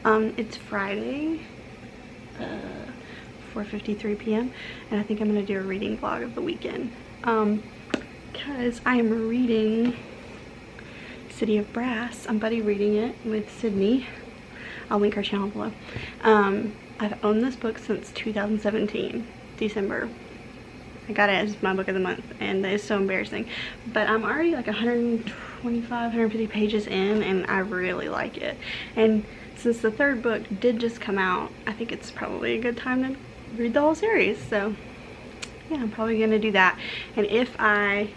It's Friday, 4:53 p.m. and I think I'm gonna do a reading vlog of the weekend. Because I am reading City of Brass. I'm buddy reading it with Sydney. I'll link her channel below. I've owned this book since 2017, December. I got it as my book of the month, and it's so embarrassing. But I'm already like 125, 150 pages in, and I really like it. And since the third book did just come out, I think it's probably a good time to read the whole series. So yeah, I'm probably gonna do that. And if I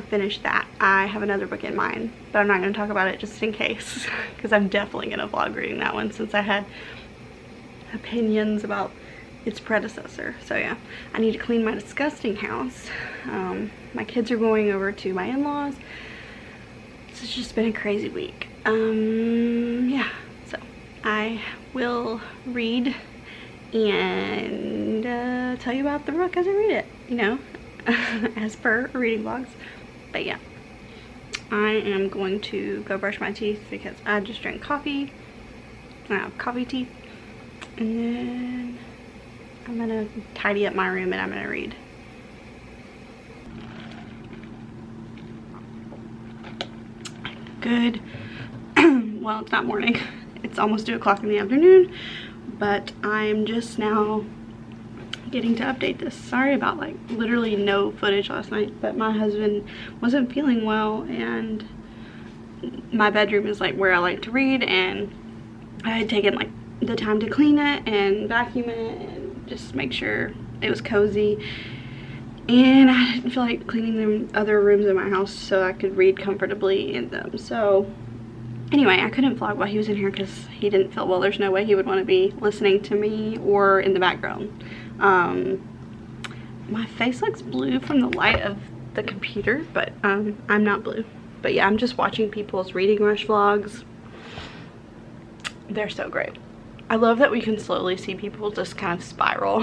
finish that, I have another book in mind, but I'm not gonna talk about it just in case, because I'm definitely gonna vlog reading that one since I had opinions about its predecessor. So yeah, I need to clean my disgusting house. My kids are going over to my in-laws. So it's just been a crazy week. Yeah, so I will read and tell you about the book as I read it, you know, as per reading vlogs. But yeah, I am going to go brush my teeth because I just drank coffee. I have coffee teeth, and then I'm gonna tidy up my room and I'm gonna read. Good. Well, it's not morning. It's almost 2 o'clock in the afternoon, but I'm just now getting to update this. Sorry about like literally no footage last night, but my husband wasn't feeling well, and my bedroom is like where I like to read, and I had taken like the time to clean it and vacuum it and just make sure it was cozy, and I didn't feel like cleaning the other rooms in my house so I could read comfortably in them. So anyway, I couldn't vlog while he was in here because he didn't feel well. There's no way he would want to be listening to me or in the background. My face looks blue from the light of the computer, but I'm not blue. But yeah, I'm just watching people's Reading Rush vlogs. They're so great. I love that we can slowly see people just kind of spiral.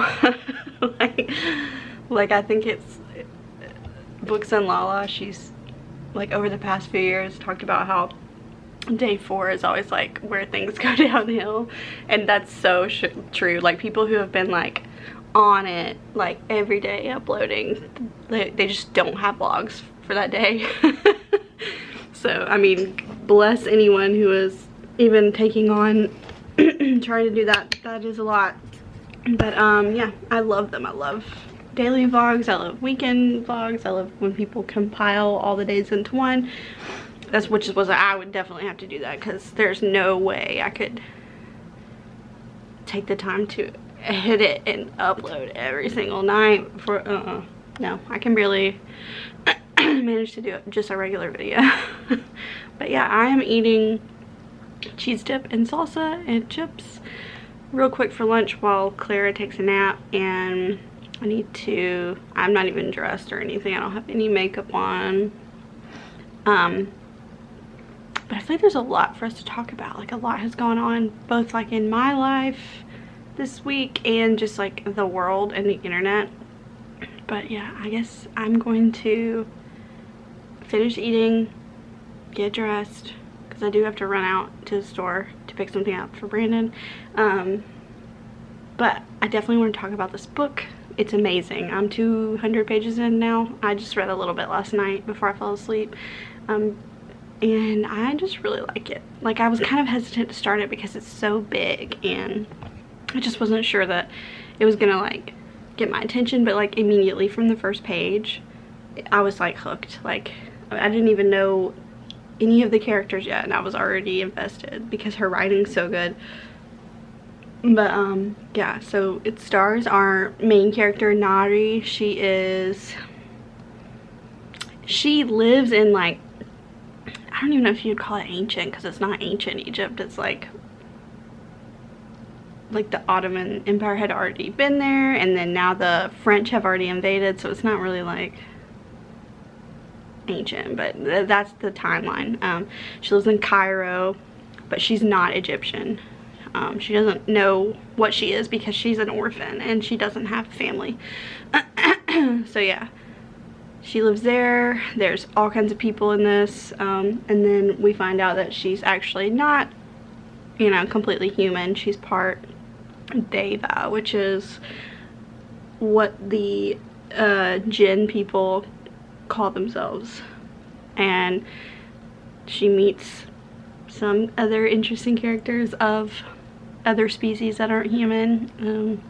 like I think it's Books and Lala. She's like over the past few years talked about how day 4 is always like where things go downhill, and that's so true. Like people who have been like on it like every day uploading, they just don't have vlogs for that day. So I mean, bless anyone who is even taking on trying to do that. That is a lot. But yeah, I love them. I love daily vlogs, I love weekend vlogs, I love when people compile all the days into one. That's I would definitely have to do that, because there's no way I could take the time to hit it and upload every single night for no, I can barely manage to do it just a regular video. But yeah, I am eating cheese dip and salsa and chips real quick for lunch while Clara takes a nap, and I'm not even dressed or anything. I don't have any makeup on. But I feel like there's a lot for us to talk about. Like a lot has gone on, both like in my life this week and just like the world and the internet. But yeah, I guess I'm going to finish eating, get dressed, because I do have to run out to the store to pick something up for Brandon. But I definitely want to talk about this book. It's amazing. I'm 200 pages in now. I just read a little bit last night before I fell asleep. And I just really like it. Like I was kind of hesitant to start it because it's so big, and I just wasn't sure that it was gonna like get my attention, but like immediately from the first page I was like hooked. Like I didn't even know any of the characters yet, and I was already invested because her writing's so good. But yeah, so it stars our main character Nari. She lives in like, I don't even know if you'd call it ancient, because it's not ancient Egypt. It's like the Ottoman Empire had already been there, and then now the French have already invaded, so it's not really like ancient, but that's the timeline. She lives in Cairo, but she's not Egyptian. She doesn't know what she is because she's an orphan and she doesn't have family. So yeah, she lives there. There's all kinds of people in this, and then we find out that she's actually not you know, completely human. She's part Deva, which is what the Jinn people call themselves. And she meets some other interesting characters of other species that aren't human.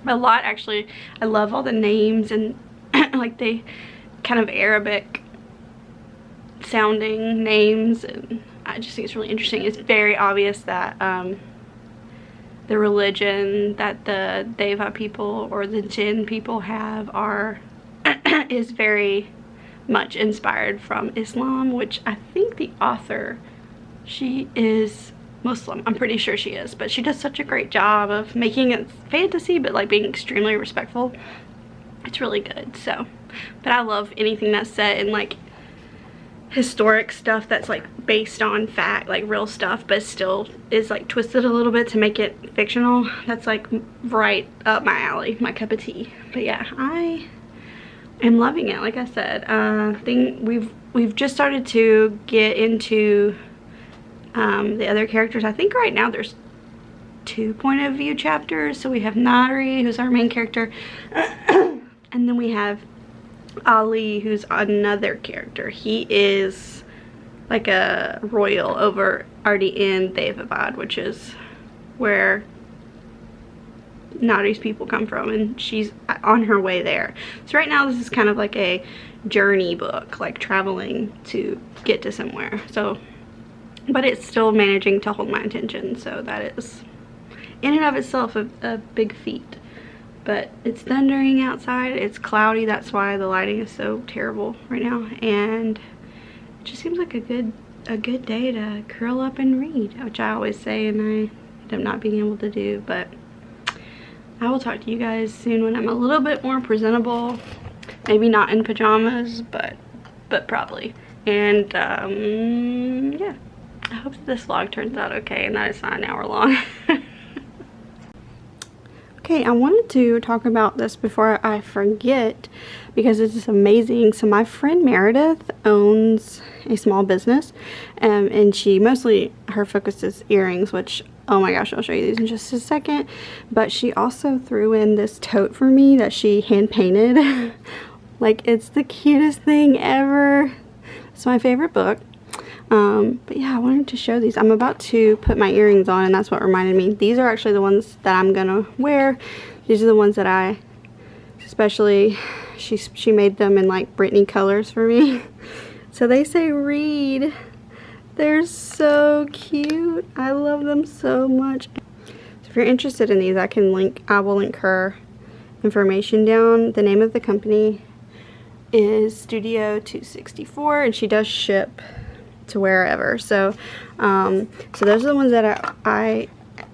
A lot, actually. I love all the names and like the kind of Arabic sounding names, and I just think it's really interesting. It's very obvious that the religion that the Deva people or the Jinn people have is very much inspired from Islam, which I think the author, she is Muslim. I'm pretty sure she is, but she does such a great job of making it fantasy but like being extremely respectful. It's really good. So, but I love anything that's set in like historic stuff that's like based on fact, like real stuff, but still is like twisted a little bit to make it fictional. That's like right up my alley, my cup of tea. But yeah, I am loving it. Like I said, we've just started to get into the other characters. I think right now there's 2 point of view chapters. So we have Nari, who's our main character, and then we have Ali, who's another character. He is like a royal over already in Daevabad, which is where Nari's people come from, and she's on her way there. So right now this is kind of like a journey book, like traveling to get to somewhere. So, but it's still managing to hold my attention, so that is in and of itself a big feat. But it's thundering outside, it's cloudy, that's why the lighting is so terrible right now, and it just seems like a good day to curl up and read, which I always say and I end up not being able to do. But I will talk to you guys soon when I'm a little bit more presentable, maybe not in pajamas, but probably. And yeah, I hope that this vlog turns out okay and that it's not an hour long. Okay, I wanted to talk about this before I forget because it's just amazing. So my friend Meredith owns a small business, and she mostly, her focus is earrings, which, oh my gosh, I'll show you these in just a second. But she also threw in this tote for me that she hand painted. Like, it's the cutest thing ever. It's my favorite book. But yeah, I wanted to show these. I'm about to put my earrings on, and that's what reminded me. These are actually the ones that I'm gonna wear. These are the ones that I, especially, she made them in like Brittany colors for me. So they say read. They're so cute. I love them so much. So if you're interested in these, I will link her information down. The name of the company is Studio 264, and she does ship to wherever. So so those are the ones that I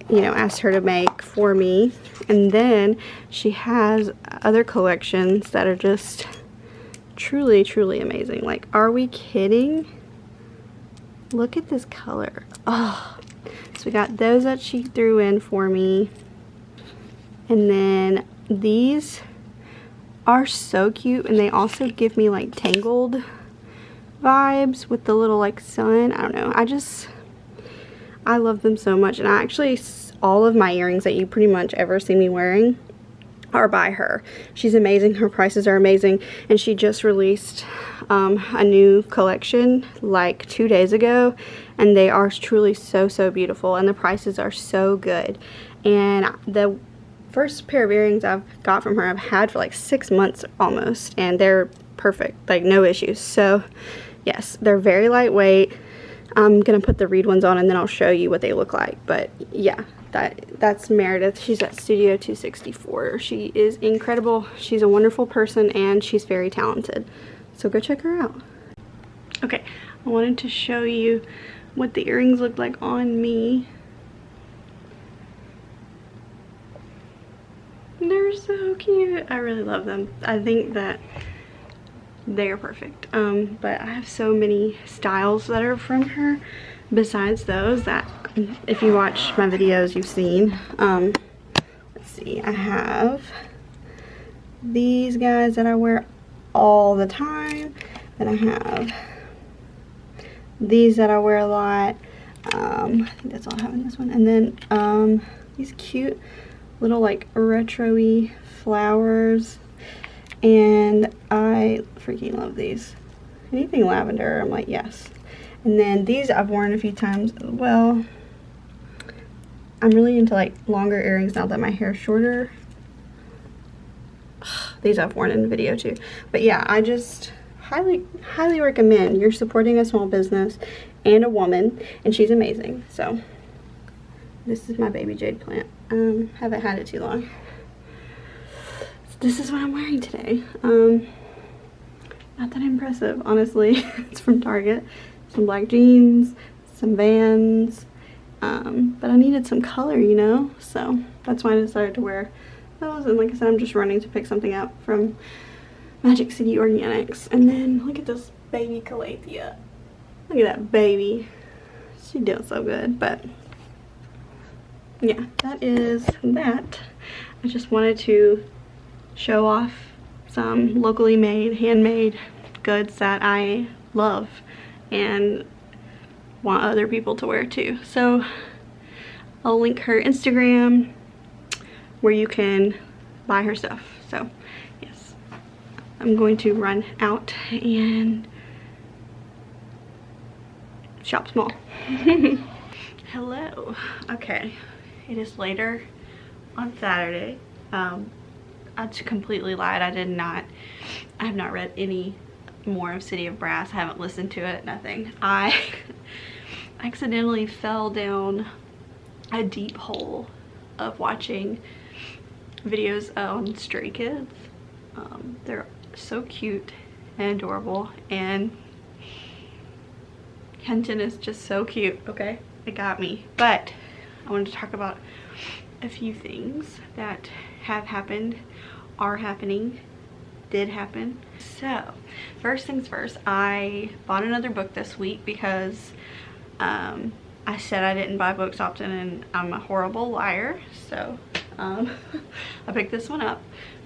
you know, asked her to make for me. And then she has other collections that are just truly amazing. Like, are we kidding? Look at this color. Oh, so we got those that she threw in for me, and then these are so cute, and they also give me like Tangled vibes with the little like sun. I don't know, I love them so much. And I actually, all of my earrings that you pretty much ever see me wearing are by her. She's amazing. Her prices are amazing, and she just released a new collection like 2 days ago, and they are truly so beautiful, and the prices are so good. And the first pair of earrings I've got from her I've had for like 6 months almost, and they're perfect, like no issues. So yes, they're very lightweight. I'm gonna put the Reed ones on and then I'll show you what they look like. But yeah, that's Meredith. She's at Studio 264. She is incredible. She's a wonderful person, and she's very talented. So go check her out. Okay, I wanted to show you what the earrings look like on me. They're so cute. I really love them. I think that they are perfect. But I have so many styles that are from her besides those that, if you watch my videos, you've seen. Let's see, I have these guys that I wear all the time. Then I have these that I wear a lot. I think that's all I have in this one. And then these cute little like retro-y flowers, and I freaking love these. Anything lavender, I'm like, yes. And then these I've worn a few times. Well, I'm really into like longer earrings now that my hair is shorter. These I've worn in the video too. But yeah, I just highly recommend. You're supporting a small business and a woman, and she's amazing. So this is my baby jade plant. Haven't had it too long. So this is what I'm wearing today. Not that impressive, honestly. It's from Target. Some black jeans, some Vans, but I needed some color, you know, so that's why I decided to wear those. And like I said, I'm just running to pick something up from Magic City Organics. And then look at this baby Calathea. Look at that baby. She doing so good. But yeah, that is that. I just wanted to show off some locally made, handmade goods that I love and want other people to wear too. So I'll link her Instagram where you can buy her stuff. So yes, I'm going to run out and shop small. Hello. Okay, it is later on Saturday. I completely lied. I have not read any more of City of Brass. I haven't listened to it, nothing. I accidentally fell down a deep hole of watching videos on Stray Kids. They're so cute and adorable, and Kenton is just so cute. Okay, it got me. But I wanted to talk about a few things that have happened, are happening, did happen. So first things first, I bought another book this week because I said I didn't buy books often, and I'm a horrible liar. So I picked this one up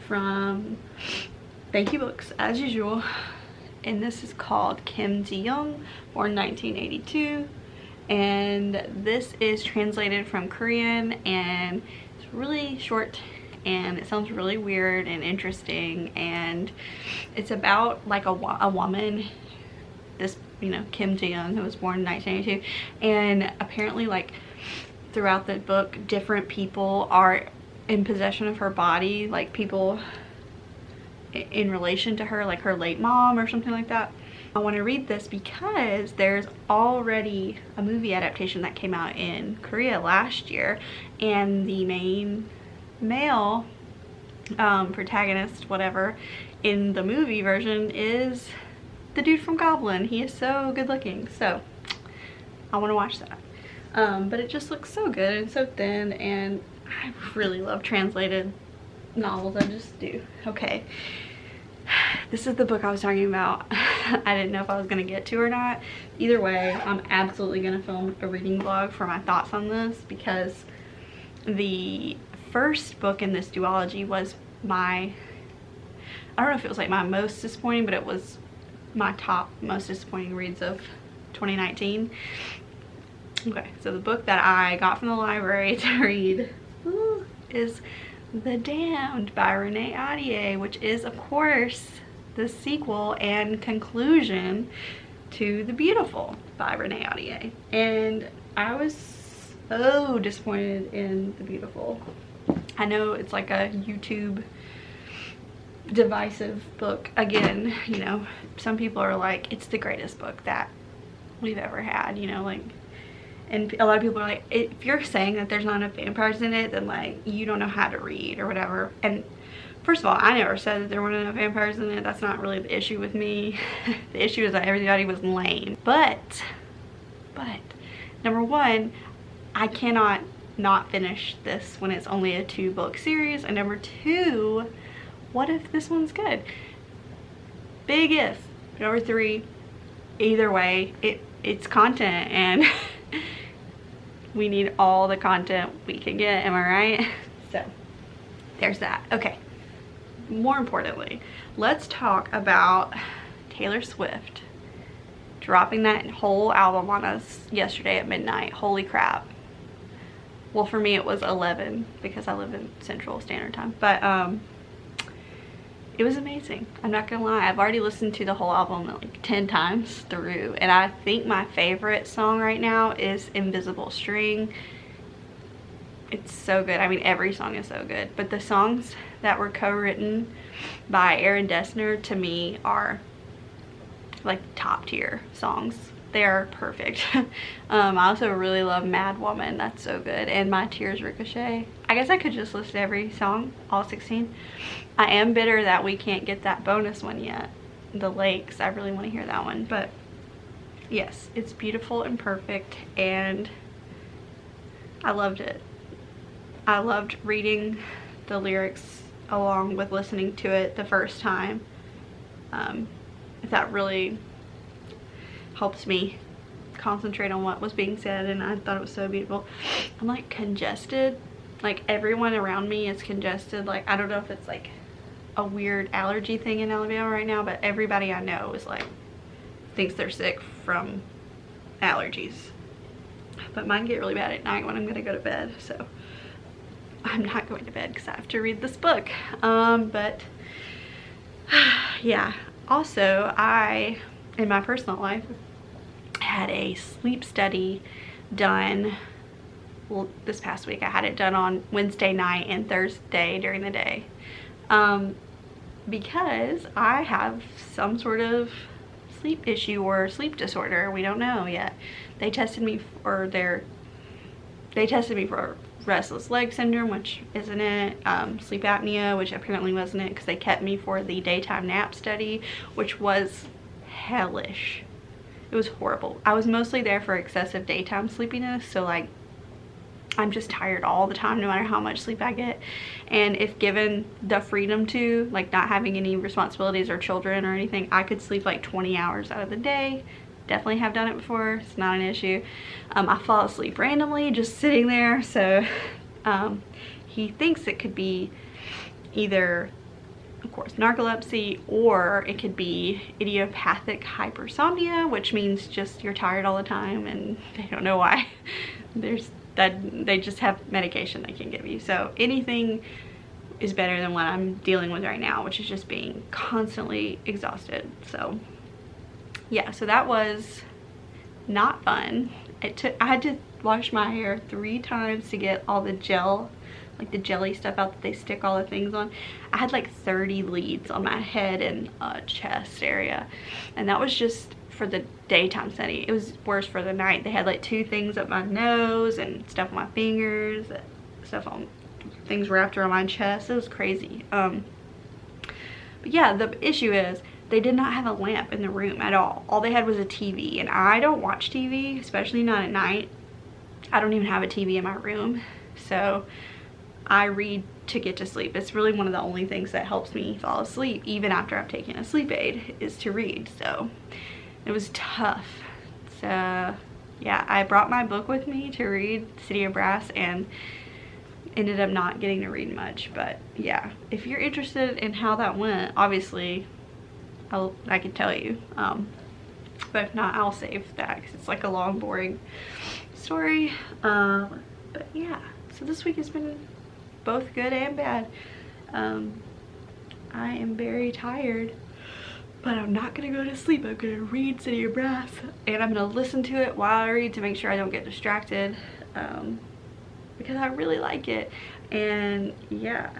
from Thank You Books as usual, and this is called Kim Ji-young, born 1982, and this is translated from Korean, and it's really short and it sounds really weird and interesting, and it's about like a woman, this, you know, Kim Ji-young, who was born in 1982, and apparently like throughout the book different people are in possession of her body, like people in relation to her, like her late mom or something like that. I want to read this because there's already a movie adaptation that came out in Korea last year, and the main male protagonist, whatever, in the movie version is the dude from Goblin. He is so good looking, so I want to watch that. But it just looks so good and so thin, and I really love translated novels. I just do. Okay, this is the book I was talking about. I didn't know if I was gonna get to or not. Either way, I'm absolutely gonna film a reading vlog for my thoughts on this, because the first book in this duology was my, I don't know if it was like my most disappointing, but it was my top most disappointing reads of 2019. Okay, so the book that I got from the library to read is The Damned by Renee Ahdieh, which is of course the sequel and conclusion to The Beautiful by Renee Ahdieh, and I was so disappointed in The Beautiful. I know it's like a YouTube divisive book. Again, you know, some people are like, it's the greatest book that we've ever had, you know, like, and a lot of people are like, if you're saying that there's not enough vampires in it, then like you don't know how to read or whatever. And first of all, I never said that there weren't enough vampires in it. That's not really the issue with me. The issue is that everybody was lame. But number one, I cannot not finish this when it's only a 2-book series, and number two, what if this one's good? Big if. Number three, either way, it's content, and we need all the content we can get, am I right? So there's that. Okay, more importantly, let's talk about Taylor Swift dropping that whole album on us yesterday at midnight. Holy crap. Well, for me it was 11 because I live in Central Standard Time, but it was amazing. I'm not gonna lie, I've already listened to the whole album like 10 times through, and I think my favorite song right now is Invisible String. It's so good. I mean, every song is so good, but the songs that were co-written by Aaron Dessner to me are like top tier songs. They're perfect. I also really love Mad Woman. That's so good. And My Tears Ricochet. I guess I could just list every song, all 16. I am bitter that we can't get that bonus one yet, The Lakes. I really want to hear that one. But yes, it's beautiful and perfect, and I loved it. I loved reading the lyrics along with listening to it the first time. That really helps me concentrate on what was being said, and I thought it was so beautiful. I'm like congested, like everyone around me is congested. Like, I don't know if it's like a weird allergy thing in Alabama right now, but everybody I know is like thinks they're sick from allergies. But mine get really bad at night when I'm gonna go to bed, so I'm not going to bed because I have to read this book. But yeah, also I, in my personal life, had a sleep study done. Well, this past week I had it done on Wednesday night and Thursday during the day, because I have some sort of sleep issue or sleep disorder. We don't know yet. They tested me for restless leg syndrome, which isn't it, sleep apnea, which apparently wasn't it, because they kept me for the daytime nap study, which was hellish. It was horrible. I was mostly there for excessive daytime sleepiness, so like I'm just tired all the time no matter how much sleep I get. And if given the freedom to, like not having any responsibilities or children or anything, I could sleep like 20 hours out of the day. Definitely have done it before. It's not an issue. I fall asleep randomly just sitting there, so he thinks it could be either, of course, narcolepsy, or it could be idiopathic hypersomnia, which means just you're tired all the time and they don't know why. They just have medication they can give you. So anything is better than what I'm dealing with right now, which is just being constantly exhausted. So yeah, so that was not fun. I had to wash my hair 3 times to get all the gel, like the jelly stuff out that they stick all the things on. I had like 30 leads on my head and chest area, and that was just for the daytime study. It was worse for the night. They had like 2 things up my nose and stuff on my fingers, stuff on things wrapped around my chest. It was crazy. But yeah, the issue is they did not have a lamp in the room at all. All they had was a TV, and I don't watch TV, especially not at night. I don't even have a TV in my room, so I read to get to sleep. It's really one of the only things that helps me fall asleep, even after I've taken a sleep aid, is to read. So it was tough. So yeah, I brought my book with me to read, City of Brass, and ended up not getting to read much. But yeah, if you're interested in how that went, obviously I could tell you, but if not, I'll save that because it's like a long, boring story. But yeah, so this week has been both good and bad. I am very tired, but I'm not gonna go to sleep. I'm gonna read City of Brass, and I'm gonna listen to it while I read to make sure I don't get distracted, because I really like it. And yeah,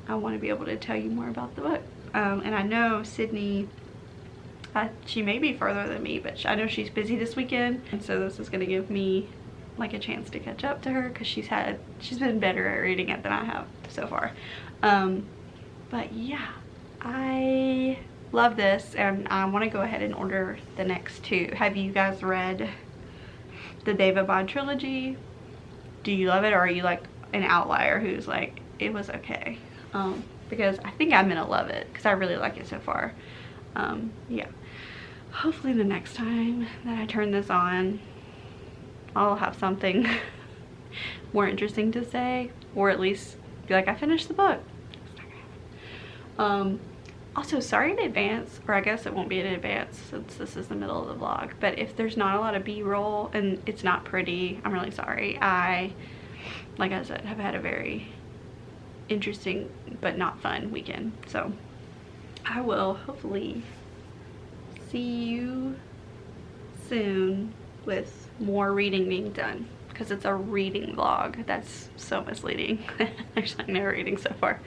I want to be able to tell you more about the book. And I know Sydney, she may be further than me, but I know she's busy this weekend, and so this is gonna give me like a chance to catch up to her, because she's been better at reading it than I have so far. But yeah, I love this, and I want to go ahead and order the next 2. Have you guys read the David Bond trilogy? Do you love it, or are you like an outlier who's like, it was okay? Because I think I'm gonna love it, because I really like it so far. Yeah, hopefully the next time that I turn this on, I'll have something more interesting to say, or at least be like, I finished the book. Also, sorry in advance, or I guess it won't be in advance since this is the middle of the vlog, but if there's not a lot of b-roll and it's not pretty, I'm really sorry. Like I said, have had a very interesting but not fun weekend, so I will hopefully see you soon with more reading being done, because it's a reading vlog. That's so misleading. There's like no reading so far.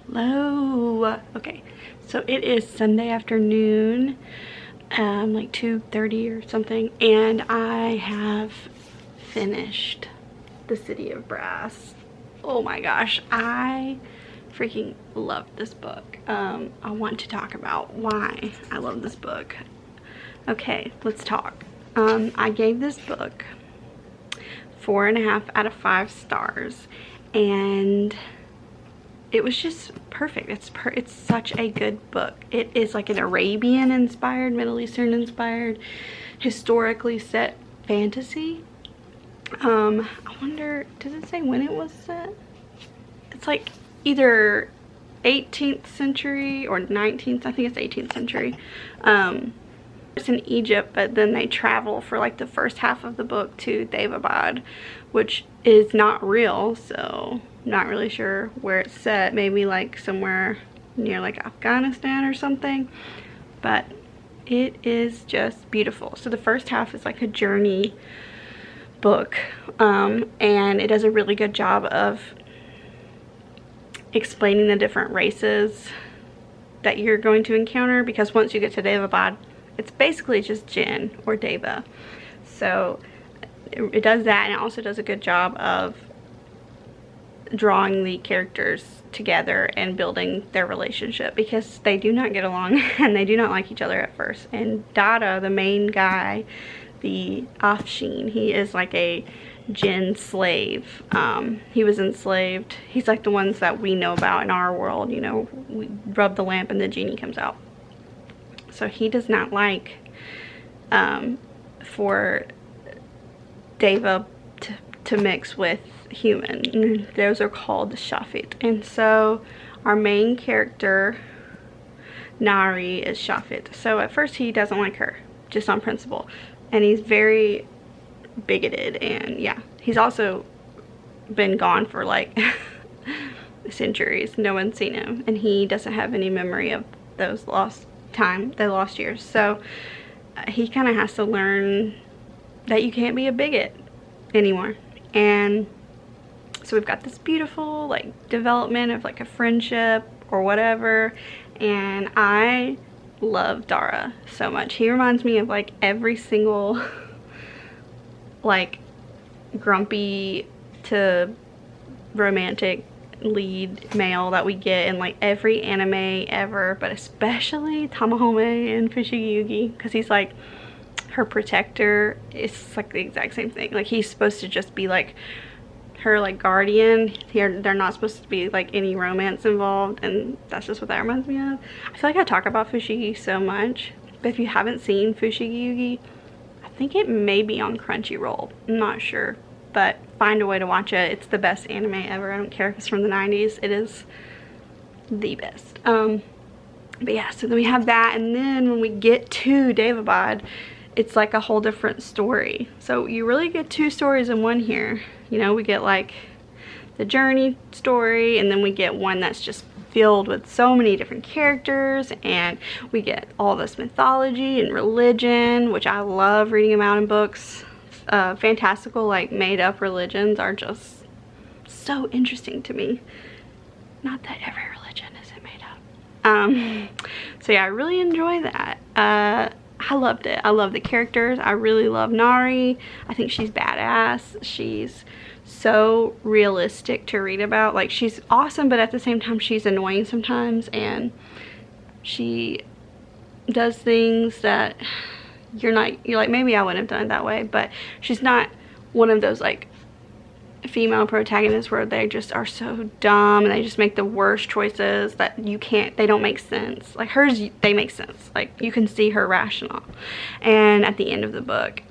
Hello. Okay, so it is Sunday afternoon, like 2:30 or something, and I have finished The City of Brass. Oh my gosh, I freaking love this book. I want to talk about why I love this book. Okay, let's talk. I gave this book 4.5 out of 5 stars, and it was just perfect. It's such a good book. It is like an Arabian inspired, Middle Eastern inspired, historically set fantasy. I wonder, does it say when it was set? It's like either 18th century or 19th, I think it's 18th century. It's in Egypt, but then they travel for like the first half of the book to Daevabad, which is not real, so not really sure where it's set. Maybe like somewhere near like Afghanistan or something, but it is just beautiful. So the first half is like a journey book, and it does a really good job of explaining the different races that you're going to encounter, because once you get to Daevabad, it's basically just Jinn or Deva. So it does that, and it also does a good job of drawing the characters together and building their relationship, because they do not get along and they do not like each other at first. And Dada, the main guy, the Afshin, he is like a Jinn slave. He was enslaved. He's like the ones that we know about in our world, you know, we rub the lamp and the genie comes out. So he does not like for Deva to mix with human. Those are called Shafit. And so our main character, Nari, is Shafit. So at first he doesn't like her, just on principle. And he's very bigoted, and yeah, he's also been gone for like centuries. No one's seen him, and he doesn't have any memory of those lost years. So he kind of has to learn that you can't be a bigot anymore. And so we've got this beautiful like development of like a friendship or whatever, and I love Dara so much. He reminds me of like every single like grumpy to romantic lead male that we get in like every anime ever, but especially Tamahome and Fushigi Yugi, because he's like her protector. It's like the exact same thing. Like he's supposed to just be like her like guardian. Here they're not supposed to be like any romance involved, and that's just what that reminds me of. I feel like I talk about Fushigi so much, but if you haven't seen Fushigi Yugi, I think it may be on Crunchyroll. I'm not sure, but find a way to watch it. It's the best anime ever. I don't care if it's from the 90s. It is the best. But yeah, so then we have that, and then when we get to Daevabad, it's like a whole different story. So you really get 2 stories in one here. You know, we get like the journey story, and then we get one that's just filled with so many different characters, and we get all this mythology and religion, which I love reading about in books. Fantastical, like made up religions are just so interesting to me. Not that every religion isn't made up. So yeah, I really enjoy that. I loved it. I love the characters. I really love Nari. I think she's badass. She's so realistic to read about. Like, she's awesome, but at the same time she's annoying sometimes, and she does things that you're like, maybe I wouldn't have done it that way, but she's not one of those like female protagonists where they just are so dumb and they just make the worst choices that they don't make sense. Like hers, they make sense. Like you can see her rationale. And at the end of the book,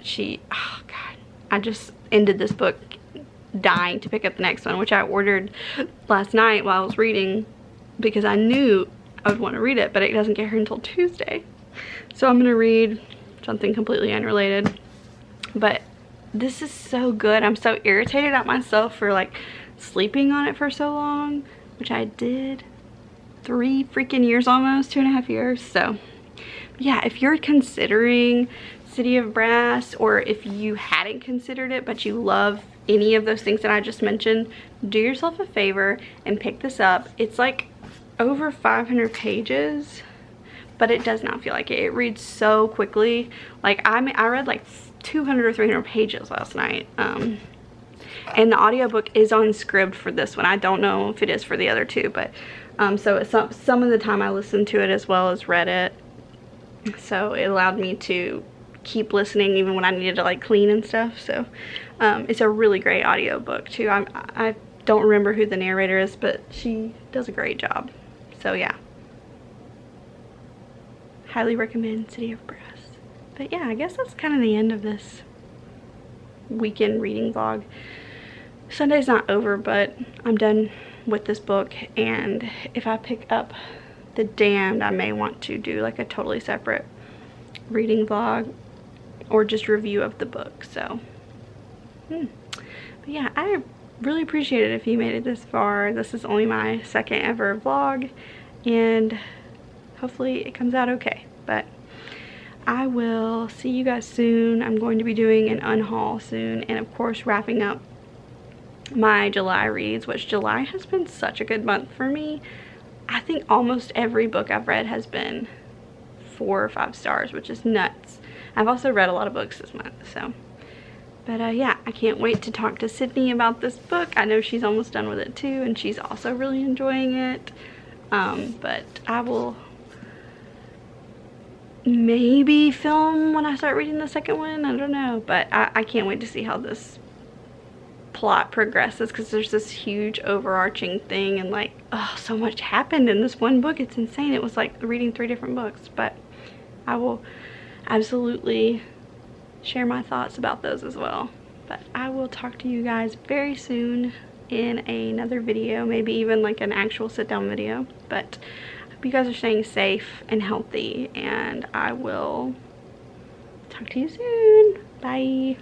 oh god, I just ended this book dying to pick up the next one, which I ordered last night while I was reading because I knew I would want to read it, but it doesn't get here until Tuesday. So I'm gonna read something completely unrelated, but this is so good. I'm so irritated at myself for like sleeping on it for so long, which I did 3 freaking years, almost 2.5 years. So yeah, if you're considering City of Brass, or if you hadn't considered it but you love any of those things that I just mentioned, do yourself a favor and pick this up. It's like over 500 pages, but it does not feel like it. It reads so quickly. Like I read like 200 or 300 pages last night, and the audiobook is on Scribd for this one. I don't know if it is for the other 2, but so it's some of the time I listened to it as well as read it, so it allowed me to keep listening even when I needed to like clean and stuff. So it's a really great audiobook too. I don't remember who the narrator is, but she does a great job. So yeah, highly recommend City of Brass. But yeah, I guess that's kind of the end of this weekend reading vlog. Sunday's not over, but I'm done with this book, and if I pick up The Damned, I may want to do like a totally separate reading vlog or just review of the book. So but yeah, I really appreciate it if you made it this far. This is only my 2nd ever vlog, and hopefully it comes out okay. But I will see you guys soon. I'm going to be doing an unhaul soon, and of course wrapping up my July reads, which July has been such a good month for me. I think almost every book I've read has been 4 or 5 stars, which is nuts. I've also read a lot of books this month, so. But yeah, I can't wait to talk to Sydney about this book. I know she's almost done with it too, and she's also really enjoying it. But I will maybe film when I start reading the 2nd one. I don't know, but I can't wait to see how this plot progresses, because there's this huge overarching thing, and like, oh, so much happened in this one book. It's insane. It was like reading 3 different books. But I will absolutely share my thoughts about those as well. But I will talk to you guys very soon in another video, maybe even like an actual sit-down video. But I hope you guys are staying safe and healthy, and I will talk to you soon. Bye.